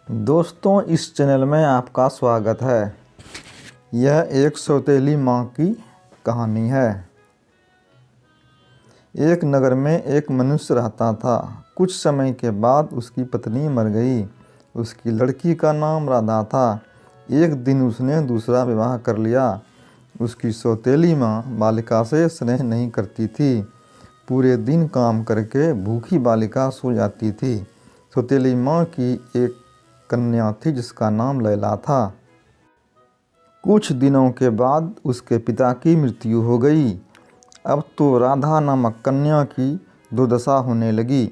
दोस्तों, इस चैनल में आपका स्वागत है। यह एक सौतेली माँ की कहानी है। एक नगर में एक मनुष्य रहता था। कुछ समय के बाद उसकी पत्नी मर गई। उसकी लड़की का नाम राधा था। एक दिन उसने दूसरा विवाह कर लिया। उसकी सौतेली माँ बालिका से स्नेह नहीं करती थी। पूरे दिन काम करके भूखी बालिका सो जाती थी। सौतेली माँ की एक कन्या थी जिसका नाम लैला था। कुछ दिनों के बाद उसके पिता की मृत्यु हो गई। अब तो राधा नामक कन्या की दुर्दशा होने लगी।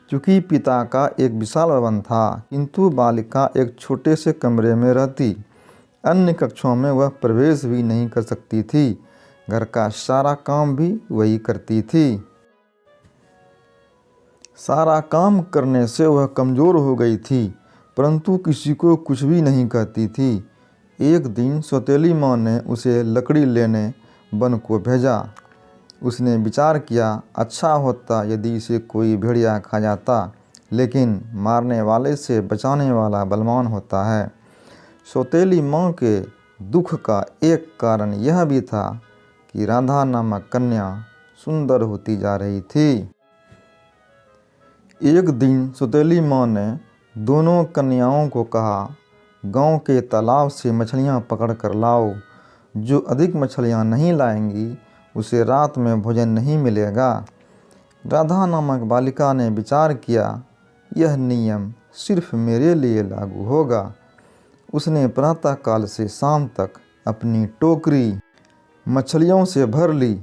क्योंकि पिता का एक विशाल भवन था, किंतु बालिका एक छोटे से कमरे में रहती। अन्य कक्षों में वह प्रवेश भी नहीं कर सकती थी। घर का सारा काम भी वही करती थी। सारा काम करने से वह कमज़ोर हो गई थी, परंतु किसी को कुछ भी नहीं कहती थी। एक दिन सौतेली माँ ने उसे लकड़ी लेने वन को भेजा। उसने विचार किया, अच्छा होता यदि इसे कोई भेड़िया खा जाता, लेकिन मारने वाले से बचाने वाला बलवान होता है। सौतेली माँ के दुख का एक कारण यह भी था कि राधा नामक कन्या सुंदर होती जा रही थी। एक दिन सौतेली माँ ने दोनों कन्याओं को कहा, गांव के तालाब से मछलियां पकड़ कर लाओ। जो अधिक मछलियां नहीं लाएंगी उसे रात में भोजन नहीं मिलेगा। राधा नामक बालिका ने विचार किया, यह नियम सिर्फ मेरे लिए लागू होगा। उसने प्रातःकाल से शाम तक अपनी टोकरी मछलियों से भर ली।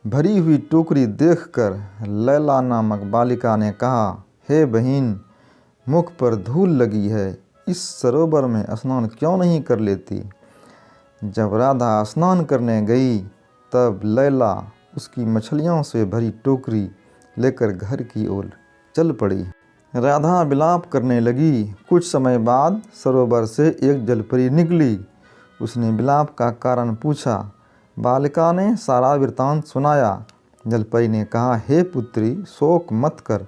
भरी हुई टोकरी देखकर लैला नामक बालिका ने कहा, हे बहन, मुख पर धूल लगी है, इस सरोवर में स्नान क्यों नहीं कर लेती। जब राधा स्नान करने गई तब लैला उसकी मछलियों से भरी टोकरी लेकर घर की ओर चल पड़ी। राधा विलाप करने लगी। कुछ समय बाद सरोवर से एक जलपरी निकली। उसने विलाप का कारण पूछा। बालिका ने सारा वृत्तांत सुनाया। जलपरी ने कहा, हे पुत्री, शोक मत कर।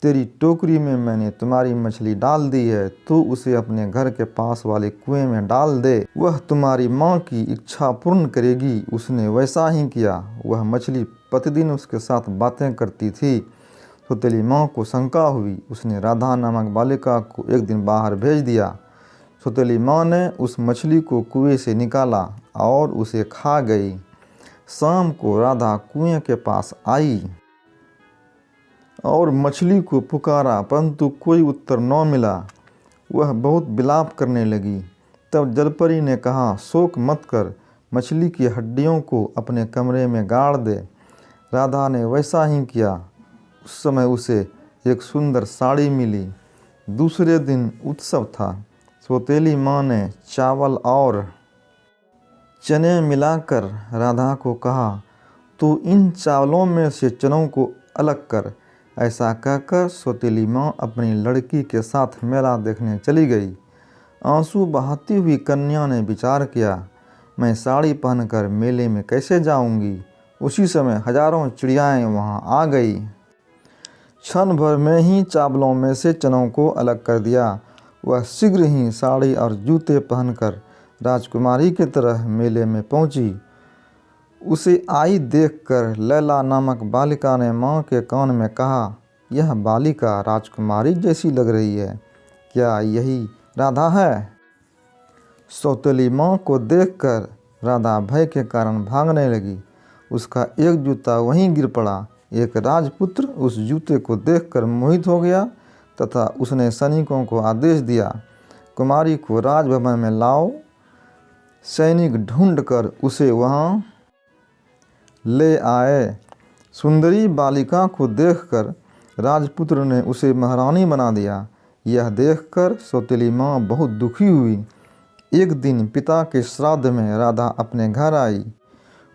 तेरी टोकरी में मैंने तुम्हारी मछली डाल दी है। तू उसे अपने घर के पास वाले कुएं में डाल दे। वह तुम्हारी माँ की इच्छा पूर्ण करेगी। उसने वैसा ही किया। वह मछली प्रतिदिन उसके साथ बातें करती थी। सौतेली माँ को शंका हुई। उसने राधा नामक बालिका को एक दिन बाहर भेज दिया। सौतेली माँ ने उस मछली को कुएं से निकाला और उसे खा गई। शाम को राधा कुएं के पास आई और मछली को पुकारा, परंतु कोई उत्तर न मिला। वह बहुत विलाप करने लगी। तब जलपरी ने कहा, शोक मत कर, मछली की हड्डियों को अपने कमरे में गाड़ दे। राधा ने वैसा ही किया। उस समय उसे एक सुंदर साड़ी मिली। दूसरे दिन उत्सव था। सौतेली माँ ने चावल और चने मिलाकर राधा को कहा, तू इन चावलों में से चनों को अलग कर। ऐसा कहकर सौतेली माँ अपनी लड़की के साथ मेला देखने चली गई। आंसू बहाती हुई कन्या ने विचार किया, मैं साड़ी पहनकर मेले में कैसे जाऊंगी। उसी समय हजारों चिड़ियाएँ वहां आ गई। क्षण भर में ही चावलों में से चनों को अलग कर दिया। वह शीघ्र ही साड़ी और जूते पहनकर राजकुमारी की तरह मेले में पहुंची। उसे आई देखकर लैला नामक बालिका ने माँ के कान में कहा, यह बालिका राजकुमारी जैसी लग रही है। क्या यही राधा है। सौतेली माँ को देखकर राधा भय के कारण भागने लगी। उसका एक जूता वहीं गिर पड़ा। एक राजपुत्र उस जूते को देखकर मोहित हो गया तथा उसने सैनिकों को आदेश दिया, कुमारी को राजभवन में लाओ। सैनिक ढूंढकर उसे वहां ले आए। सुंदरी बालिका को देखकर राजपुत्र ने उसे महारानी बना दिया। यह देखकर सौतेली माँ बहुत दुखी हुई। एक दिन पिता के श्राद्ध में राधा अपने घर आई।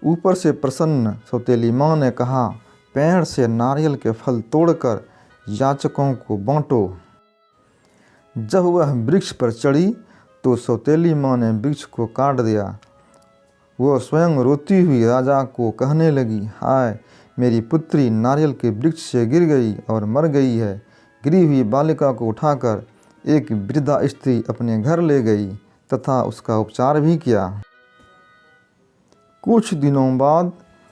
ऊपर से प्रसन्न सौतेली माँ ने कहा, पेड़ से नारियल के फल तोड़कर याचकों को बांटो। जब वह वृक्ष पर चढ़ी तो सौतेली माँ ने वृक्ष को काट दिया। वह स्वयं रोती हुई राजा को कहने लगी, हाय, मेरी पुत्री नारियल के वृक्ष से गिर गई और मर गई है। गिरी हुई बालिका को उठाकर एक वृद्धा स्त्री अपने घर ले गई तथा उसका उपचार भी किया। कुछ दिनों बाद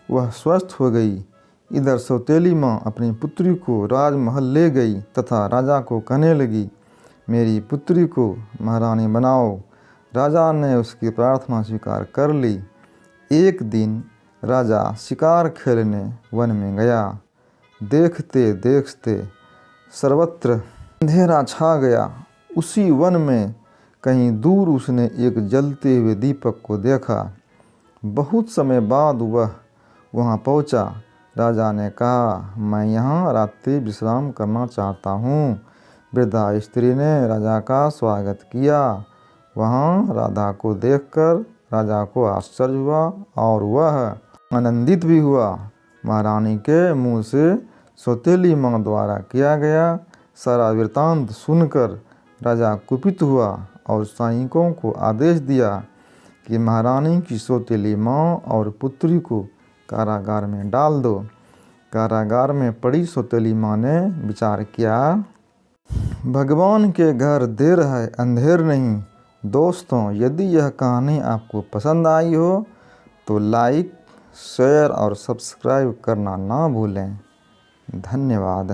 वह स्वस्थ हो गई। इधर सौतेली माँ अपनी पुत्री को राजमहल ले गई तथा राजा को कहने लगी, मेरी पुत्री को महारानी बनाओ। राजा ने उसकी प्रार्थना स्वीकार कर ली। एक दिन राजा शिकार खेलने वन में गया। देखते देखते सर्वत्र अंधेरा छा गया। उसी वन में कहीं दूर उसने एक जलते हुए दीपक को देखा। बहुत समय बाद वह वहाँ पहुँचा। राजा ने कहा, मैं यहाँ रात्रि विश्राम करना चाहता हूँ। वृद्धा स्त्री ने राजा का स्वागत किया। वहाँ राधा को देखकर राजा को आश्चर्य हुआ और वह आनंदित भी हुआ। महारानी के मुँह से सौतेली माँ द्वारा किया गया सारा वृत्तांत सुनकर राजा कुपित हुआ और सैनिकों को आदेश दिया कि महारानी की सौतेली माँ और पुत्री को कारागार में डाल दो। कारागार में पड़ी सौतेली माँ ने विचार किया, भगवान के घर देर है अंधेर नहीं। दोस्तों, यदि यह कहानी आपको पसंद आई हो तो लाइक, शेयर और सब्सक्राइब करना ना भूलें। धन्यवाद।